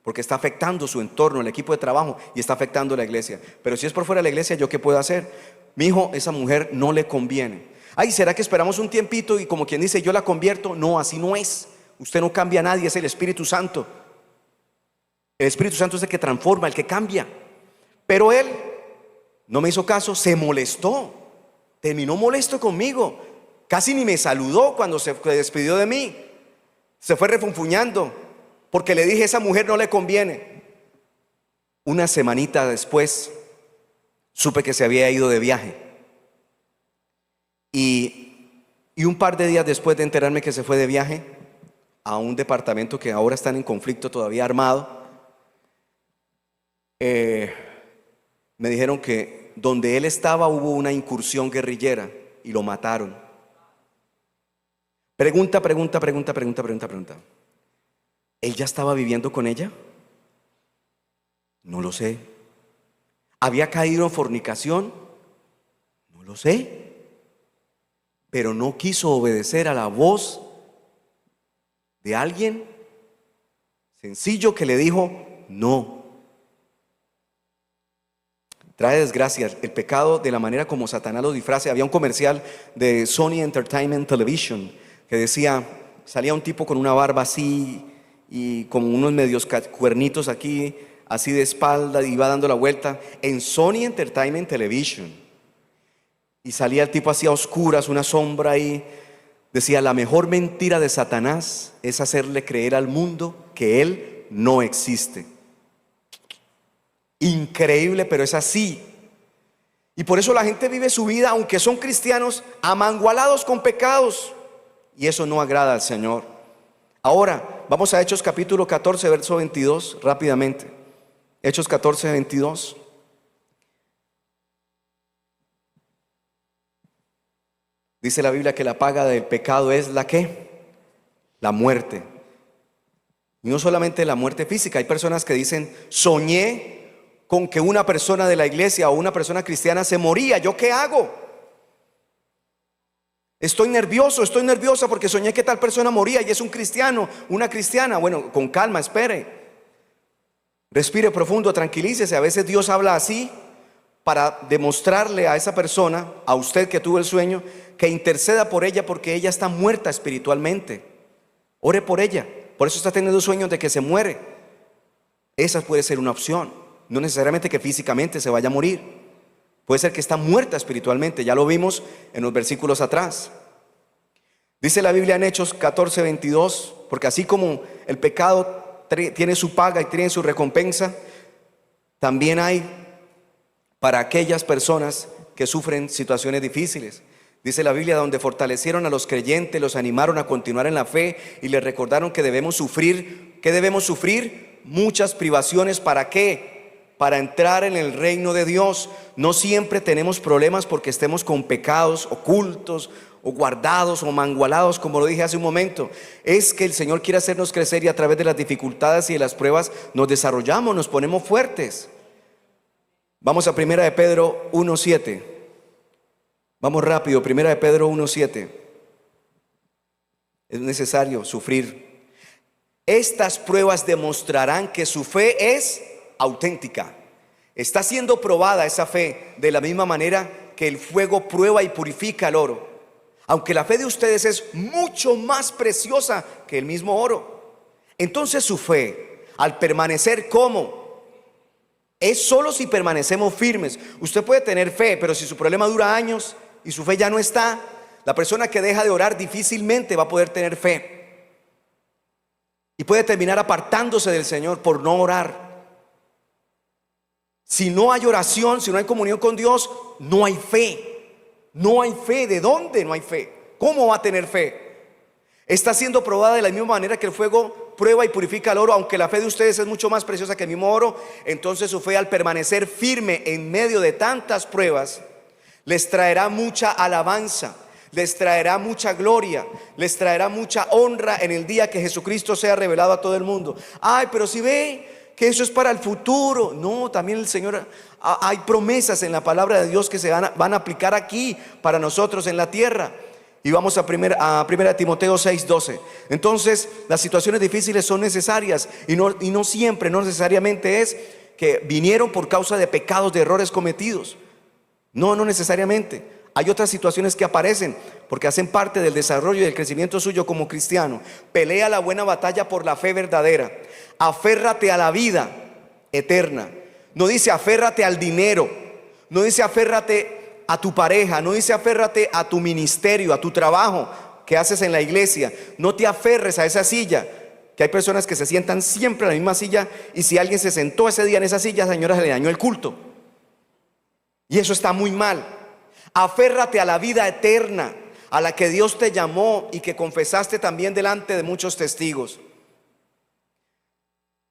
porque está afectando su entorno, el equipo de trabajo, y está afectando la iglesia. Pero si es por fuera de la iglesia, ¿yo qué puedo hacer? Mi hijo, esa mujer no le conviene. Ay, ¿será que esperamos un tiempito y como quien dice, yo la convierto? No, así no es. Usted no cambia a nadie, es el Espíritu Santo. El Espíritu Santo es el que transforma, el que cambia. Pero él no me hizo caso, se molestó, terminó molesto conmigo, casi ni me saludó cuando se despidió de mí. Se fue refunfuñando porque le dije, esa mujer no le conviene. Una semanita después supe que se había ido de viaje, y un par de días después de enterarme que se fue de viaje a un departamento que ahora están en conflicto todavía armado, me dijeron que donde él estaba hubo una incursión guerrillera y lo mataron. Pregunta. ¿Él ya estaba viviendo con ella? No lo sé. ¿Había caído en fornicación? No lo sé. Pero no quiso obedecer a la voz de alguien sencillo que le dijo no. Trae desgracia el pecado de la manera como Satanás lo disfraza. Había un comercial de Sony Entertainment Television que decía, salía un tipo con una barba así y con unos medios cuernitos aquí, así de espalda, y iba dando la vuelta en Sony Entertainment Television, y salía el tipo así a oscuras, una sombra ahí. Decía, la mejor mentira de Satanás es hacerle creer al mundo que él no existe. Increíble, pero es así. Y por eso la gente vive su vida, aunque son cristianos, amangualados con pecados, y eso no agrada al Señor. Ahora vamos a Hechos capítulo 14, verso 22, rápidamente. Hechos 14, 22. Dice la Biblia que la paga del pecado es ¿la qué? La muerte. Y no solamente la muerte física. Hay personas que dicen, soñé con que una persona de la iglesia o una persona cristiana se moría. ¿Yo qué hago? Estoy nerviosa porque soñé que tal persona moría y es un cristiano, una cristiana. Bueno, con calma, espere. Respire profundo, tranquilícese. A veces Dios habla así para demostrarle a esa persona, a usted que tuvo el sueño, que interceda por ella porque ella está muerta espiritualmente. Ore por ella. Por eso está teniendo sueños de que se muere. Esa puede ser una opción. No necesariamente que físicamente se vaya a morir. Puede ser que está muerta espiritualmente. Ya lo vimos en los versículos atrás. Dice la Biblia en Hechos 14:22, porque así como el pecado tiene su paga y tiene su recompensa, también hay para aquellas personas que sufren situaciones difíciles. Dice la Biblia, donde fortalecieron a los creyentes, los animaron a continuar en la fe y les recordaron que debemos sufrir. ¿Qué debemos sufrir? Muchas privaciones. ¿Para qué? Para entrar en el reino de Dios. No siempre tenemos problemas porque estemos con pecados ocultos o guardados o mangualados, como lo dije hace un momento. Es que el Señor quiere hacernos crecer y a través de las dificultades y de las pruebas nos desarrollamos, nos ponemos fuertes. Vamos a 1 de Pedro 1:7. Vamos rápido, 1 de Pedro 1:7. Es necesario sufrir. Estas pruebas demostrarán que su fe es auténtica. Está siendo probada esa fe de la misma manera que el fuego prueba y purifica el oro. Aunque la fe de ustedes es mucho más preciosa que el mismo oro. Entonces su fe, al permanecer como, es solo si permanecemos firmes. Usted puede tener fe, pero si su problema dura años y su fe ya no está, la persona que deja de orar difícilmente va a poder tener fe. Y puede terminar apartándose del Señor por no orar. Si no hay oración, si no hay comunión con Dios, no hay fe. No hay fe. ¿De dónde no hay fe? ¿Cómo va a tener fe? Está siendo probada de la misma manera que el fuego prueba y purifica el oro. Aunque la fe de ustedes es mucho más preciosa que el mismo oro, entonces su fe, al permanecer firme en medio de tantas pruebas, les traerá mucha alabanza, les traerá mucha gloria, les traerá mucha honra en el día que Jesucristo sea revelado a todo el mundo. Ay, pero si ve que eso es para el futuro. No, también el Señor, hay promesas en la palabra de Dios que se van a aplicar aquí para nosotros en la tierra. Y vamos a 1 Timoteo 6:12. Entonces las situaciones difíciles son necesarias y no siempre, no necesariamente es que vinieron por causa de pecados, de errores cometidos. No necesariamente. Hay otras situaciones que aparecen porque hacen parte del desarrollo y del crecimiento suyo como cristiano. Pelea la buena batalla por la fe verdadera. Aférrate a la vida eterna. No dice aférrate al dinero. No dice aférrate a tu pareja. No dice aférrate a tu ministerio, a tu trabajo que haces en la iglesia. No te aferres a esa silla. Que hay personas que se sientan siempre en la misma silla, y si alguien se sentó ese día en esa silla, señora, se le dañó el culto. Y eso está muy mal. Aférrate a la vida eterna, a la que Dios te llamó y que confesaste también delante de muchos testigos.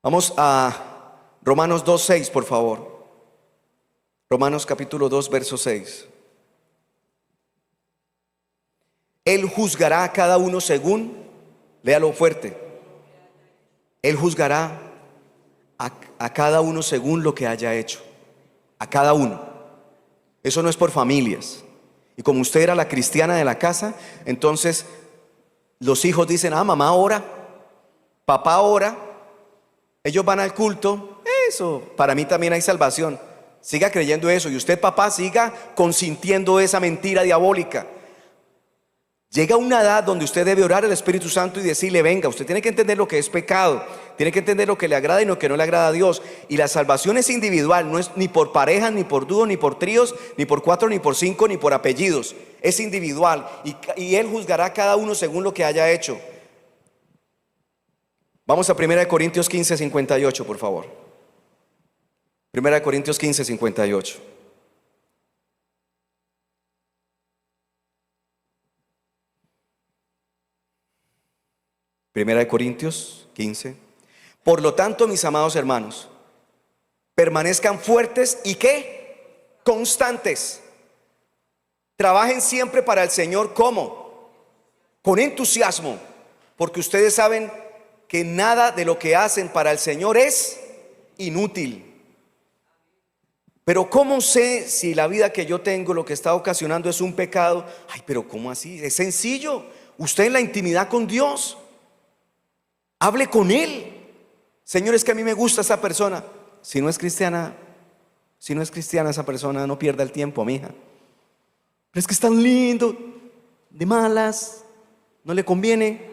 Vamos a Romanos 2:6, por favor. Romanos capítulo 2, verso 6. Él juzgará a cada uno según, léalo fuerte. Él juzgará a cada uno según lo que haya hecho. A cada uno. Eso no es por familias. Y como usted era la cristiana de la casa, entonces los hijos dicen: mamá ora, papá ora, ellos van al culto. Eso, para mí también hay salvación. Siga creyendo eso. Y usted, papá, siga consintiendo esa mentira diabólica. Llega una edad donde usted debe orar al Espíritu Santo y decirle: venga, usted tiene que entender lo que es pecado, tiene que entender lo que le agrada y lo que no le agrada a Dios. Y la salvación es individual, no es ni por parejas, ni por dúos, ni por tríos, ni por 4, ni por 5, ni por apellidos. Es individual, y Él juzgará a cada uno según lo que haya hecho. Vamos a 1 Corintios 15:58, por favor. 1 Corintios 15:58. Primera de Corintios 15. Por lo tanto, mis amados hermanos, permanezcan fuertes y ¿qué? Constantes. Trabajen siempre para el Señor. ¿Cómo? Con entusiasmo, porque ustedes saben que nada de lo que hacen para el Señor es inútil. Pero ¿cómo sé si la vida que yo tengo, lo que está ocasionando, es un pecado? Ay, pero ¿cómo así? Es sencillo. Usted en la intimidad con Dios, hable con Él. Señor, es que a mí me gusta esa persona. Si no es cristiana esa persona, no pierda el tiempo, mija. Pero es que es tan lindo, de malas, no le conviene.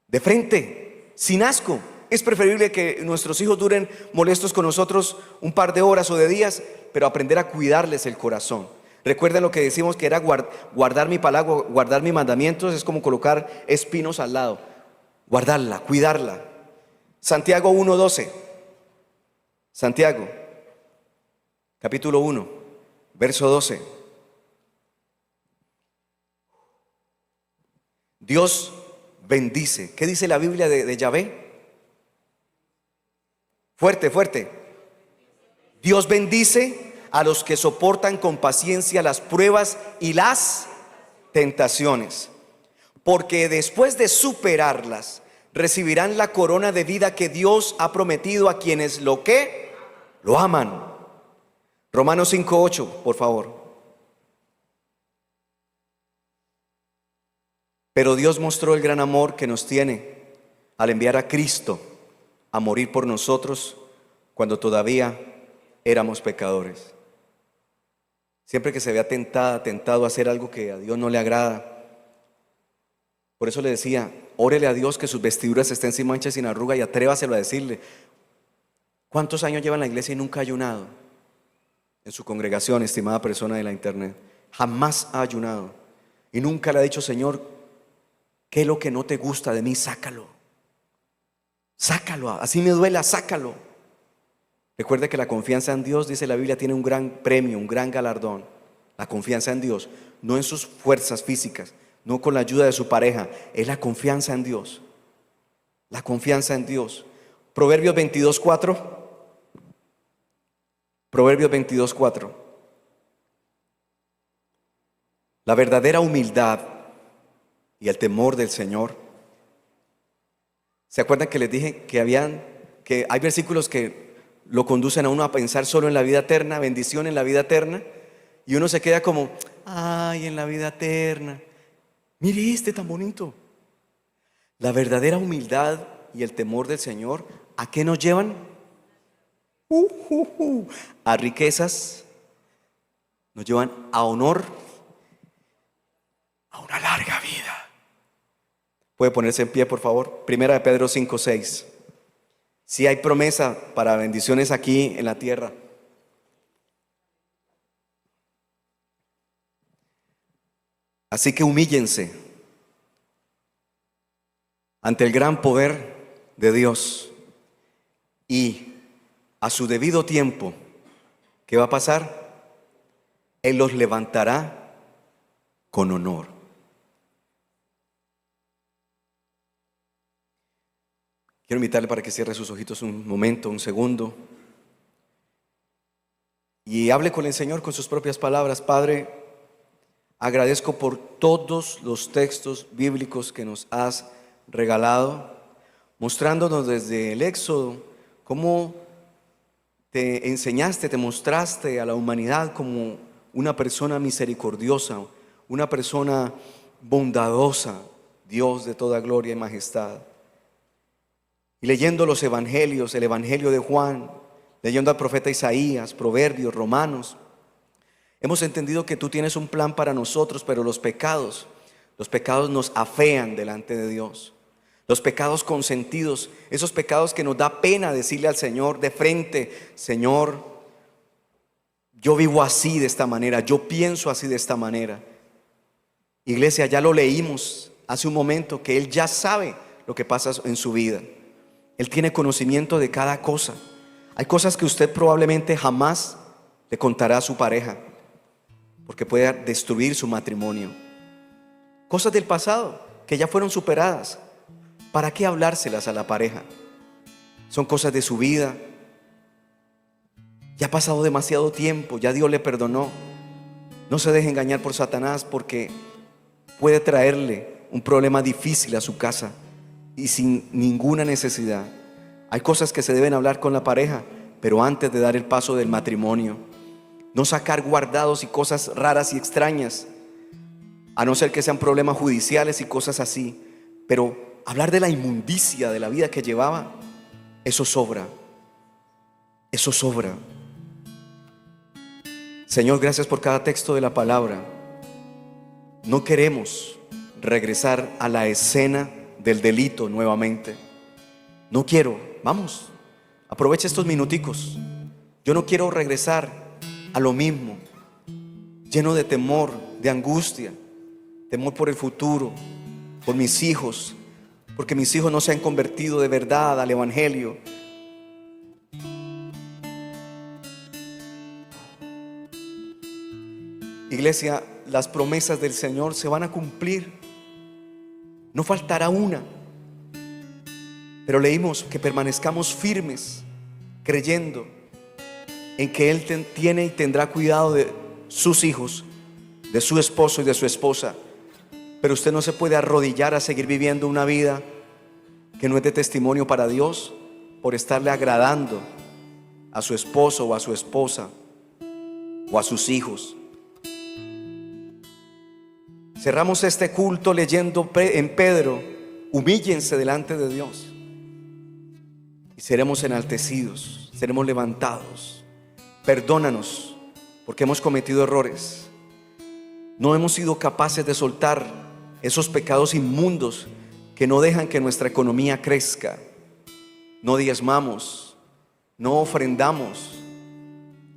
De frente, sin asco. Es preferible que nuestros hijos duren molestos con nosotros un par de horas o de días, pero aprender a cuidarles el corazón. Recuerden lo que decimos que era guardar mi palabra, guardar mis mandamientos, es como colocar espinos al lado. Guardarla, cuidarla. Santiago 1:12. Santiago, capítulo 1, verso 12. Dios bendice. ¿Qué dice la Biblia de Yahvé? Fuerte, fuerte. Dios bendice a los que soportan con paciencia las pruebas y las tentaciones, porque después de superarlas recibirán la corona de vida que Dios ha prometido a quienes lo aman. Romanos 5:8, por favor. Pero Dios mostró el gran amor que nos tiene al enviar a Cristo a morir por nosotros cuando todavía éramos pecadores. Siempre que se vea tentado a hacer algo que a Dios no le agrada, por eso le decía, órele a Dios que sus vestiduras estén sin mancha y sin arruga, y atrévaselo a decirle. ¿Cuántos años lleva en la iglesia y nunca ha ayunado? En su congregación, estimada persona de la internet, jamás ha ayunado y nunca le ha dicho: Señor, ¿qué es lo que no te gusta de mí? Sácalo, sácalo, así me duela, sácalo. Recuerde que la confianza en Dios, dice la Biblia, tiene un gran premio, un gran galardón. La confianza en Dios, no en sus fuerzas físicas, no con la ayuda de su pareja, es la confianza en Dios. La confianza en Dios. Proverbios 22:4. Proverbios 22:4. La verdadera humildad y el temor del Señor. ¿Se acuerdan que les dije que hay versículos que lo conducen a uno a pensar solo en la vida eterna, bendición en la vida eterna? Y uno se queda como, ay, en la vida eterna. Mire este tan bonito. La verdadera humildad y el temor del Señor, ¿a qué nos llevan? A riquezas, nos llevan a honor, a una larga vida. ¿Puede ponerse en pie, por favor? Primera de Pedro 5:6. Si hay promesa para bendiciones aquí en la tierra. Así que humíllense ante el gran poder de Dios, y a su debido tiempo, ¿qué va a pasar? Él los levantará con honor. Quiero invitarle para que cierre sus ojitos un momento, un segundo, y hable con el Señor con sus propias palabras. Padre, agradezco por todos los textos bíblicos que nos has regalado, mostrándonos desde el Éxodo cómo te enseñaste, te mostraste a la humanidad como una persona misericordiosa, una persona bondadosa, Dios de toda gloria y majestad. Y leyendo los evangelios, el evangelio de Juan, leyendo al profeta Isaías, Proverbios, Romanos, hemos entendido que tú tienes un plan para nosotros, pero los pecados nos afean delante de Dios. Los pecados consentidos, esos pecados que nos da pena decirle al Señor de frente: Señor, yo vivo así de esta manera, yo pienso así de esta manera. Iglesia, ya lo leímos hace un momento, que Él ya sabe lo que pasa en su vida. Él tiene conocimiento de cada cosa. Hay cosas que usted probablemente jamás le contará a su pareja, porque puede destruir su matrimonio. Cosas del pasado que ya fueron superadas. ¿Para qué hablárselas a la pareja? Son cosas de su vida. Ya ha pasado demasiado tiempo, ya Dios le perdonó. No se deje engañar por Satanás, porque puede traerle un problema difícil a su casa y sin ninguna necesidad. Hay cosas que se deben hablar con la pareja, pero antes de dar el paso del matrimonio. No sacar guardados y cosas raras y extrañas, a no ser que sean problemas judiciales y cosas así. Pero hablar de la inmundicia de la vida que llevaba, eso sobra. Eso sobra. Señor, gracias por cada texto de la palabra. No queremos regresar a la escena del delito nuevamente. No quiero. Vamos, aprovecha estos minuticos. Yo no quiero regresar a lo mismo. lleno de temor, de angustia, temor por el futuro, por mis hijos, porque mis hijos no se han convertido de verdad al Evangelio. Iglesia, las promesas del Señor se van a cumplir, no faltará una. Pero leímos que permanezcamos firmes, creyendo en que Él tiene y tendrá cuidado de sus hijos, de su esposo y de su esposa. Pero usted no se puede arrodillar a seguir viviendo una vida que no es de testimonio para Dios por estarle agradando a su esposo o a su esposa o a sus hijos. Cerramos este culto leyendo en Pedro: humíllense delante de Dios y seremos enaltecidos, seremos levantados. Perdónanos porque hemos cometido errores. No hemos sido capaces de soltar esos pecados inmundos que no dejan que nuestra economía crezca. No diezmamos, no ofrendamos,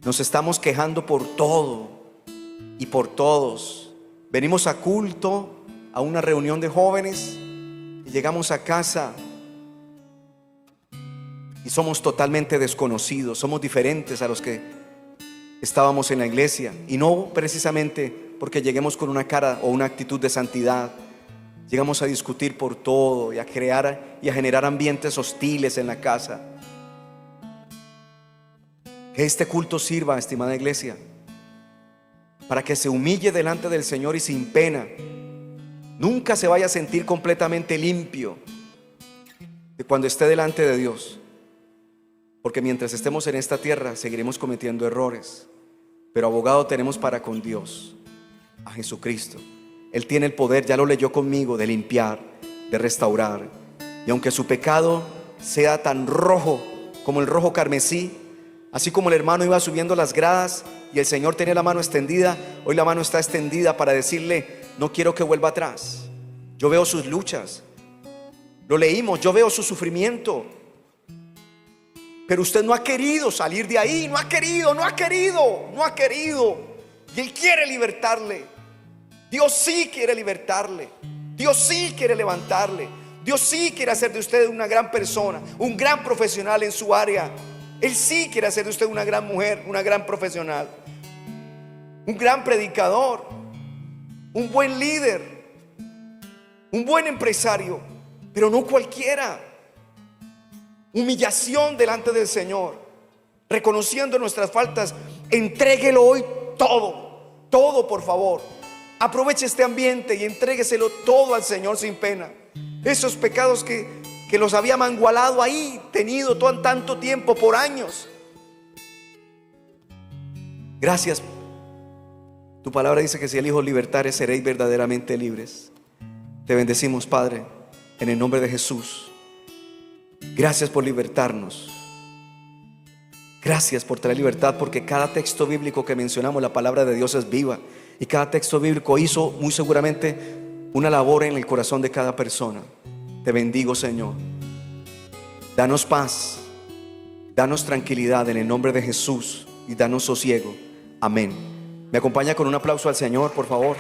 nos estamos quejando por todo y por todos. Venimos a culto, a una reunión de jóvenes, y llegamos a casa y somos totalmente desconocidos, somos diferentes a los que estábamos en la iglesia. Y no precisamente porque lleguemos con una cara o una actitud de santidad. Llegamos a discutir por todo y a crear y a generar ambientes hostiles en la casa. Que este culto sirva, estimada iglesia, para que se humille delante del Señor y sin pena. Nunca se vaya a sentir completamente limpio de cuando esté delante de Dios, porque mientras estemos en esta tierra seguiremos cometiendo errores. Pero abogado tenemos para con Dios, a Jesucristo. Él tiene el poder, ya lo leyó conmigo, de limpiar, de restaurar. Y aunque su pecado sea tan rojo como el rojo carmesí, así como el hermano iba subiendo las gradas y el Señor tenía la mano extendida, hoy la mano está extendida para decirle: no quiero que vuelva atrás. Yo veo sus luchas, lo leímos, yo veo su sufrimiento, pero usted no ha querido salir de ahí, no ha querido. Y Él quiere libertarle. Dios sí quiere libertarle. Dios sí quiere levantarle. Dios sí quiere hacer de usted una gran persona, un gran profesional en su área. Él sí quiere hacer de usted una gran mujer, una gran profesional, un gran predicador, un buen líder, un buen empresario, pero no cualquiera. Humillación delante del Señor, reconociendo nuestras faltas. Entréguelo hoy todo, por favor. Aproveche este ambiente y entrégueselo todo al Señor sin pena. Esos pecados que los había mangualado ahí, tenido tanto tiempo, por años. Gracias. Tu palabra dice que si el Hijo libertare, seréis verdaderamente libres. Te bendecimos, Padre, en el nombre de Jesús. Gracias por libertarnos. Gracias por traer libertad, porque cada texto bíblico que mencionamos, la palabra de Dios es viva. Y cada texto bíblico hizo muy seguramente una labor en el corazón de cada persona. Te bendigo, Señor. Danos paz, danos tranquilidad en el nombre de Jesús y danos sosiego. Amén. Me acompaña con un aplauso al Señor, por favor.